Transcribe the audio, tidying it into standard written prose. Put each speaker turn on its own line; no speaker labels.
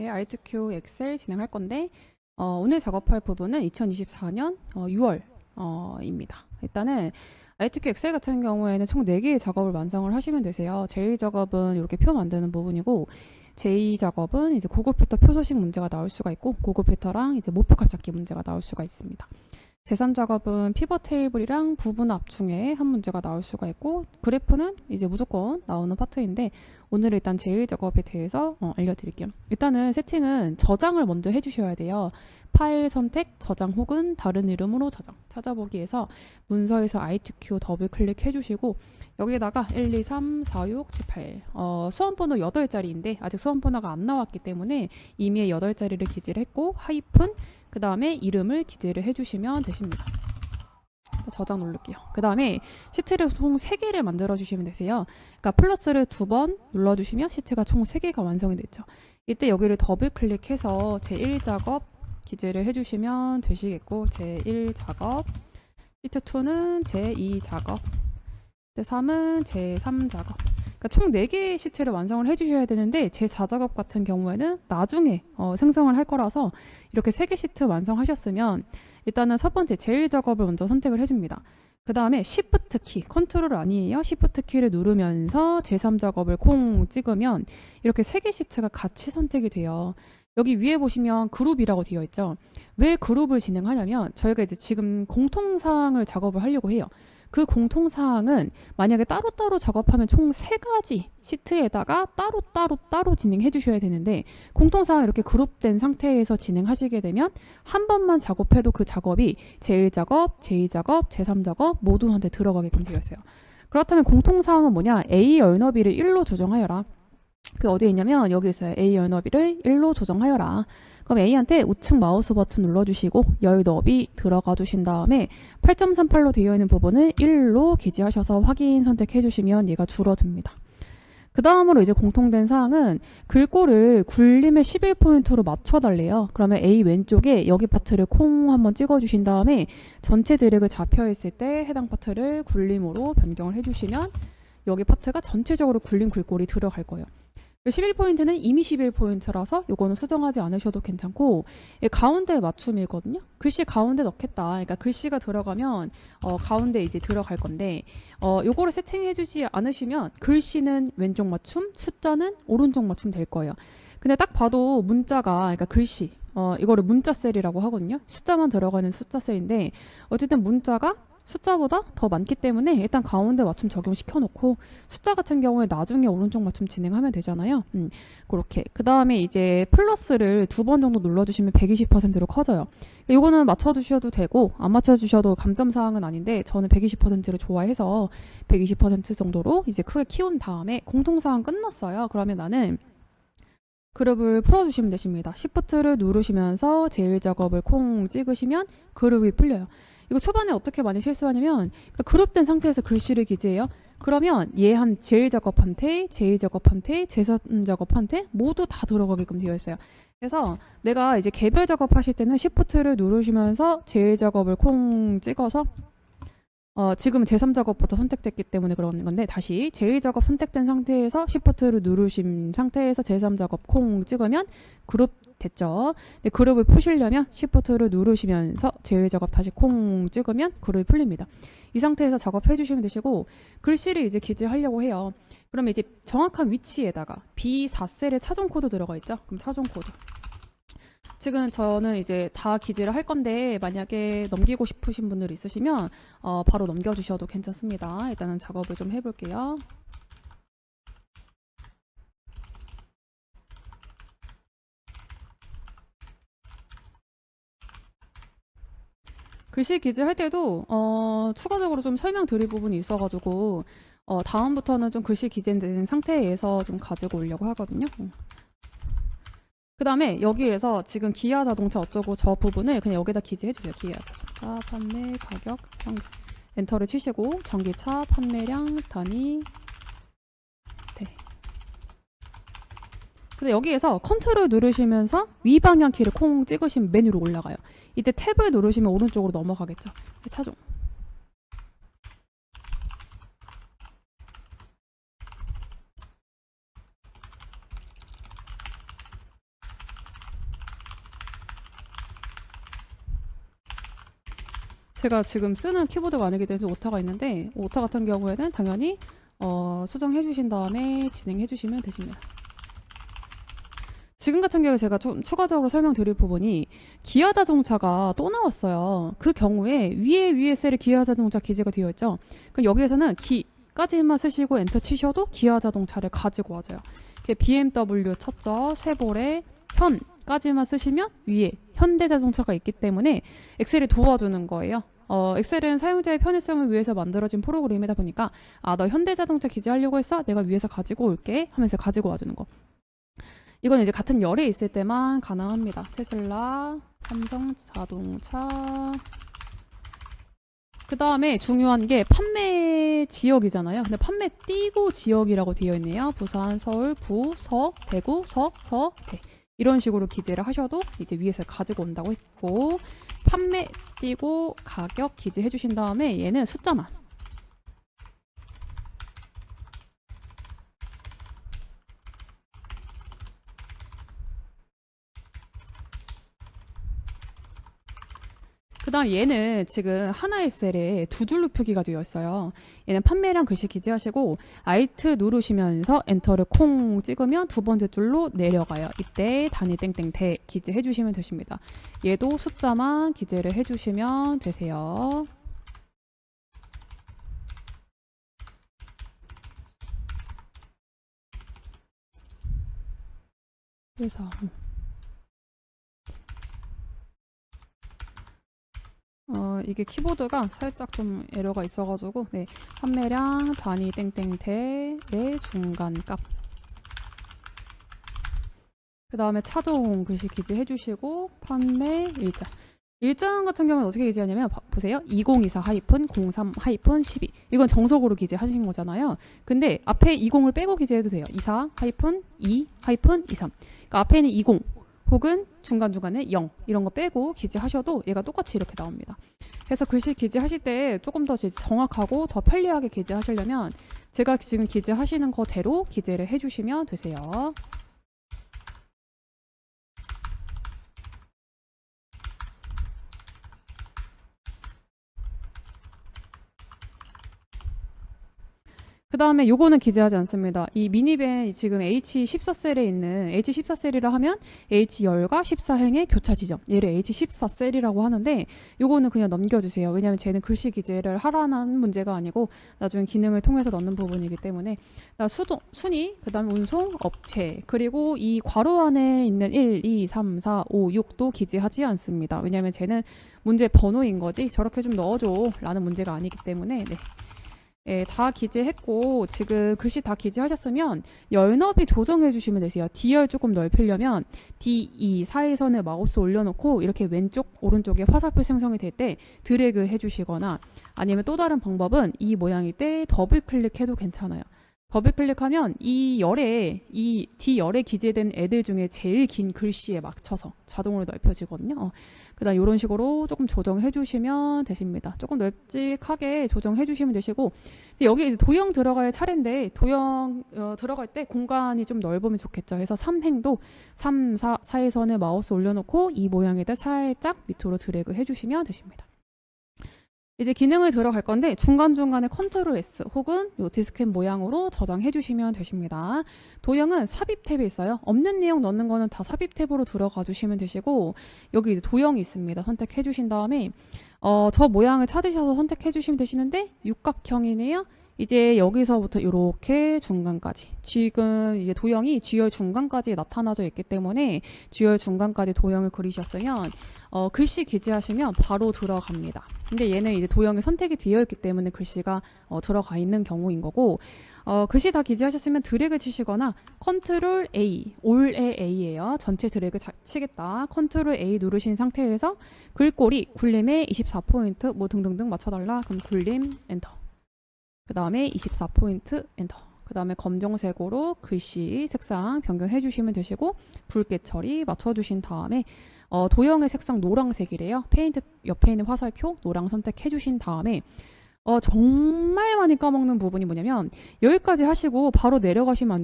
i2q 엑셀 진행할 건데 오늘 작업할 부분은 2024년 6월입니다. 일단은 i2q 엑셀 같은 경우에는 총 4개의 작업을 완성을 하시면 되세요. 제1 작업은 이렇게 표 만드는 부분이고 제2 작업은 이제 고급 필터 표 서식 문제가 나올 수가 있고 고급 필터랑 이제 목표 값 잡기 문제가 나올 수가 있습니다. 제3 작업은 피벗 테이블이랑 부분 합 중에 한 문제가 나올 수가 있고 그래프는 이제 무조건 나오는 파트인데 오늘 일단 제1 작업에 대해서 알려드릴게요. 일단은 세팅은 저장을 먼저 해주셔야 돼요. 파일 선택, 저장 혹은 다른 이름으로 저장 찾아보기에서 문서에서 i2q 더블 클릭해 주시고 여기에다가 1, 2, 3, 4, 6, 7, 8 수험번호 8자리인데 아직 수험번호가 안 나왔기 때문에 이미 8자리를 기재를 했고 하이픈 그 다음에 이름을 기재를 해주시면 되십니다. 저장 누를게요. 그 다음에 시트를 총 3개를 만들어 주시면 되세요. 그러니까 플러스를 2번 눌러주시면 시트가 총 3개가 완성이 됐죠. 이때 여기를 더블 클릭해서 제1작업 기재를 해주시면 되시겠고 제1작업 시트2는 제2작업 시트3은 제3작업 그러니까 총 4개의 시트를 완성을 해주셔야 되는데 제4작업 같은 경우에는 나중에 생성을 할 거라서 이렇게 3개 시트 완성하셨으면 일단은 첫 번째 제1작업을 먼저 선택을 해줍니다. 그 다음에 Shift 키, 컨트롤 아니에요. Shift 키를 누르면서 제3작업을 콩 찍으면 이렇게 3개 시트가 같이 선택이 돼요. 여기 위에 보시면 그룹이라고 되어 있죠. 왜 그룹을 진행하냐면 저희가 이제 지금 공통사항을 작업을 하려고 해요. 그 공통사항은 만약에 따로따로 작업하면 총 3가지 시트에다가 따로 진행해 주셔야 되는데 공통사항 이렇게 그룹된 상태에서 진행하시게 되면 한 번만 작업해도 그 작업이 제1작업, 제2작업, 제3작업 모두한테 들어가게끔 되어 있어요. 그렇다면 공통사항은 뭐냐? A 열너비를 1로 조정하여라. 그 어디에 있냐면 여기 있어요. A 열너비를 1로 조정하여라. 그럼 A한테 우측 마우스 버튼 눌러주시고 열 너비 들어가 주신 다음에 8.38로 되어 있는 부분을 1로 기재하셔서 확인 선택해 주시면 얘가 줄어듭니다. 그 다음으로 이제 공통된 사항은 글꼴을 굴림의 11포인트로 맞춰달래요. 그러면 A 왼쪽에 여기 파트를 콩 한번 찍어주신 다음에 전체 드래그 잡혀있을 때 해당 파트를 굴림으로 변경을 해주시면 여기 파트가 전체적으로 굴림 글꼴이 들어갈 거예요. 11포인트는 이미 11포인트라서 이거는 수정하지 않으셔도 괜찮고 가운데 맞춤이거든요. 글씨 가운데 넣겠다. 그러니까 글씨가 들어가면 가운데 이제 들어갈 건데 요거를 세팅해 주지 않으시면 글씨는 왼쪽 맞춤, 숫자는 오른쪽 맞춤 될 거예요. 근데 딱 봐도 문자가 그러니까 글씨 이거를 문자 셀이라고 하거든요. 숫자만 들어가는 숫자 셀인데 어쨌든 문자가 숫자보다 더 많기 때문에 일단 가운데 맞춤 적용시켜 놓고 숫자 같은 경우에 나중에 오른쪽 맞춤 진행하면 되잖아요. 그렇게 그 다음에 이제 플러스를 2번 정도 눌러주시면 120%로 커져요. 이거는 맞춰주셔도 되고 안 맞춰주셔도 감점사항은 아닌데 저는 120%를 좋아해서 120% 정도로 이제 크게 키운 다음에 공통사항 끝났어요. 그러면 나는 그룹을 풀어주시면 되십니다. Shift를 누르시면서 제1작업을 콩 찍으시면 그룹이 풀려요. 이거 초반에 어떻게 많이 실수하냐면 그룹된 상태에서 글씨를 기재해요. 그러면 얘 한 제1작업한테, 제2작업한테, 제3작업한테 모두 다 들어가게끔 되어 있어요. 그래서 내가 이제 개별 작업하실 때는 Shift를 누르시면서 제1작업을 콩 찍어서 지금 제3작업부터 선택됐기 때문에 그런 건데 다시 제1작업 선택된 상태에서 Shift를 누르신 상태에서 제3작업 콩 찍으면 그룹 됐죠. 근데 그룹을 푸시려면 Shift를 누르시면서 제1작업 다시 콩 찍으면 그룹이 풀립니다. 이 상태에서 작업해 주시면 되시고 글씨를 이제 기재하려고 해요. 그러면 이제 정확한 위치에다가 B4셀에 차종 코드 들어가 있죠. 그럼 차종 코드. 지금 저는 이제 다 기재를 할 건데 만약에 넘기고 싶으신 분들 있으시면 바로 넘겨주셔도 괜찮습니다. 일단은 작업을 좀 해볼게요. 글씨 기재할 때도 추가적으로 좀 설명드릴 부분이 있어가지고 다음부터는 좀 글씨 기재된 상태에서 좀 가지고 오려고 하거든요. 그 다음에 여기에서 지금 기아 자동차 어쩌고 저 부분을 그냥 여기다 기재해주세요. 기아 자동차 판매 가격 엔터를 치시고 전기차 판매량 단위 네. 근데 여기에서 컨트롤 누르시면서 위 방향 키를 콩 찍으시면 메뉴로 올라가요. 이때 탭을 누르시면 오른쪽으로 넘어가겠죠. 차종 제가 지금 쓰는 키보드가 아니기 때문에 오타가 있는데 오타 같은 경우에는 당연히 수정해 주신 다음에 진행해 주시면 되십니다. 지금 같은 경우에 제가 좀 추가적으로 설명드릴 부분이 기아 자동차가 또 나왔어요. 그 경우에 위에 셀에 기아 자동차 기재가 되어 있죠. 그럼 여기에서는 기까지만 쓰시고 엔터 치셔도 기아 자동차를 가지고 와줘요. BMW 쳤죠. 쉐보레 현까지만 쓰시면 위에 현대자동차가 있기 때문에 엑셀이 도와주는 거예요. 엑셀은 사용자의 편의성을 위해서 만들어진 프로그램이다 보니까 너 현대자동차 기재하려고 했어? 내가 위에서 가지고 올게 하면서 가지고 와주는 거. 이건 이제 같은 열에 있을 때만 가능합니다. 테슬라, 삼성자동차. 그 다음에 중요한 게 판매 지역이잖아요. 근데 판매 띄고 지역이라고 되어 있네요. 부산, 서울, 부, 서, 대구, 서, 대. 이런 식으로 기재를 하셔도 이제 위에서 가지고 온다고 했고, 판매 띄고 가격 기재해 주신 다음에 얘는 숫자만. 그 다음 얘는 지금 하나의 셀에 두 줄로 표기가 되어 있어요. 얘는 판매량 글씨 기재하시고 Alt 누르시면서 엔터를 콩 찍으면 두 번째 줄로 내려가요. 이때 단위 땡땡 대 기재해 주시면 되십니다. 얘도 숫자만 기재를 해 주시면 되세요. 그래서 이게 키보드가 살짝 좀 에러가 있어가지고 네, 판매량 단위 땡땡대의 중간값 그 다음에 차종 글씨 기재해 주시고 판매 일장 같은 경우는 어떻게 기재하냐면 보세요. 2024-03-12 이건 정석으로 기재하신 거잖아요. 근데 앞에 20을 빼고 기재해도 돼요. 24-2-23 그러니까 앞에는 20 혹은 중간중간에 0 이런 거 빼고 기재하셔도 얘가 똑같이 이렇게 나옵니다. 그래서 글씨 기재하실 때 조금 더 정확하고 더 편리하게 기재하시려면 제가 지금 기재하시는 거대로 기재를 해주시면 되세요. 그 다음에 요거는 기재하지 않습니다. 이 미니밴 지금 H14셀에 있는 H14셀이라 하면 H10과 14행의 교차 지점 얘를 H14셀이라고 하는데 요거는 그냥 넘겨주세요. 왜냐하면 쟤는 글씨 기재를 하라는 문제가 아니고 나중에 기능을 통해서 넣는 부분이기 때문에 순위, 그 다음에 운송, 업체 그리고 이 괄호 안에 있는 1, 2, 3, 4, 5, 6도 기재하지 않습니다. 왜냐하면 쟤는 문제 번호인 거지 저렇게 좀 넣어줘 라는 문제가 아니기 때문에 네. 예, 다 기재했고 지금 글씨 다 기재하셨으면 열 너비 조정해 주시면 되세요. D열 조금 넓히려면 D2 사이선에 마우스 올려놓고 이렇게 왼쪽 오른쪽에 화살표 생성이 될 때 드래그 해주시거나 아니면 또 다른 방법은 이 모양일 때 더블 클릭해도 괜찮아요. 더블 클릭하면 이 D열에 기재된 애들 중에 제일 긴 글씨에 맞춰서 자동으로 넓혀지거든요. 그다음 이런 식으로 조금 조정해 주시면 되십니다. 조금 널찍하게 조정해 주시면 되시고 여기 이제 도형 들어갈 차례인데 도형 들어갈 때 공간이 좀 넓으면 좋겠죠. 그래서 3행도 3, 4 사이선에 마우스 올려놓고 이 모양에다 살짝 밑으로 드래그 해주시면 되십니다. 이제 기능을 들어갈 건데 중간중간에 컨트롤 S 혹은 요 디스켓 모양으로 저장해 주시면 되십니다. 도형은 삽입 탭에 있어요. 없는 내용 넣는 거는 다 삽입 탭으로 들어가 주시면 되시고 여기 이제 도형이 있습니다. 선택해 주신 다음에 저 모양을 찾으셔서 선택해 주시면 되시는데 육각형이네요. 이제 여기서부터 이렇게 중간까지 지금 이제 도형이 G열 중간까지 나타나져 있기 때문에 G열 중간까지 도형을 그리셨으면 글씨 기재하시면 바로 들어갑니다. 근데 얘는 이제 도형이 선택이 되어 있기 때문에 글씨가 들어가 있는 경우인 거고 글씨 다 기재하셨으면 드래그 치시거나 컨트롤 A, 올의 A예요. 전체 드래그 치겠다. 컨트롤 A 누르신 상태에서 글꼴이 굴림에 24포인트 뭐 등등등 맞춰달라. 그럼 굴림 엔터. 그 다음에 24포인트 엔터. 그 다음에 검정색으로 글씨 색상 변경해 주시면 되시고 붉게 처리 맞춰주신 다음에 도형의 색상 노란색이래요. 페인트 옆에 있는 화살표 노랑 선택해 주신 다음에 정말 많이 까먹는 부분이 뭐냐면 여기까지 하시고 바로 내려가시면 안